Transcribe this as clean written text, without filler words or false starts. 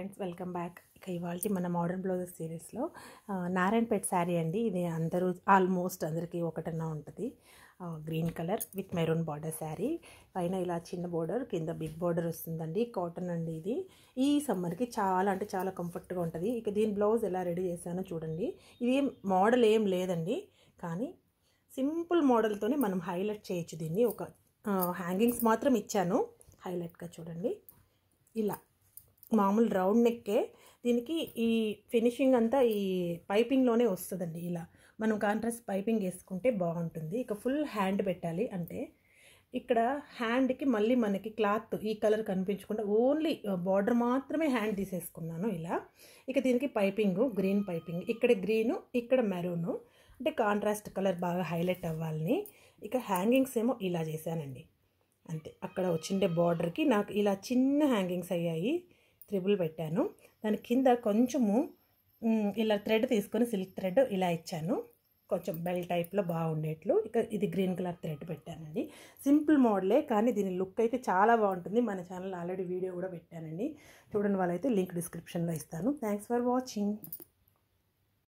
Friends, welcome back. ఇక ఇవాళ మన మోడర్న్ బ్లౌజెస్ సిరీస్లో నారాయణపేట్ శారీ అండి. ఇది ఆల్మోస్ట్ అందరికీ ఒకటన్నా ఉంటుంది. Green colour with maroon border sari, పైన ఇలా చిన్న బోర్డర్, కింద బిగ్ బోర్డర్ వస్తుందండి. కాటన్ అండి ఇది. ఈ సమ్మర్కి చాలా అంటే చాలా కంఫర్ట్గా ఉంటుంది. ఇక దీని బ్లౌజ్ ఎలా రెడీ చేశానో చూడండి. ఇది మోడల్ ఏం లేదండి, కానీ సింపుల్ మోడల్తోనే మనం హైలైట్ చేయొచ్చు దీన్ని. ఒక హ్యాంగింగ్స్ మాత్రం ఇచ్చాను హైలైట్గా చూడండి. ఇలా మామూలు రౌండ్ నెక్కే, దీనికి ఈ ఫినిషింగ్ అంతా ఈ పైపింగ్లోనే వస్తుందండి. ఇలా మనం కాంట్రాస్ట్ పైపింగ్ వేసుకుంటే బాగుంటుంది. ఇక ఫుల్ హ్యాండ్ పెట్టాలి అంటే ఇక్కడ హ్యాండ్కి మళ్ళీ మనకి క్లాత్ ఈ కలర్ కనిపించకుండా ఓన్లీ బార్డర్ మాత్రమే హ్యాండ్ తీసేసుకున్నాను ఇలా. ఇక దీనికి పైపింగ్ గ్రీన్ పైపింగ్, ఇక్కడ గ్రీను ఇక్కడ మెరూను, అంటే కాంట్రాస్ట్ కలర్ బాగా హైలైట్ అవ్వాలని. ఇక హ్యాంగింగ్స్ ఏమో ఇలా చేశానండి అంతే. అక్కడ వచ్చిండే బార్డర్కి నాకు ఇలా చిన్న హ్యాంగింగ్స్ అయ్యాయి, త్రిబుల్ పెట్టాను. దాని కింద కొంచెము ఇలా థ్రెడ్ తీసుకొని సిల్క్ థ్రెడ్ ఇలా ఇచ్చాను, కొంచెం బెల్ టైప్లో బాగుండేట్లు. ఇక ఇది గ్రీన్ కలర్ థ్రెడ్ పెట్టానండి. సింపుల్ మోడలే, కానీ దీని లుక్ అయితే చాలా బాగుంటుంది. మన ఛానల్ ఆల్రెడీ వీడియో కూడా పెట్టానండి, చూడని వాళ్ళైతే లింక్ డిస్క్రిప్షన్లో ఇస్తాను. Thanks for watching.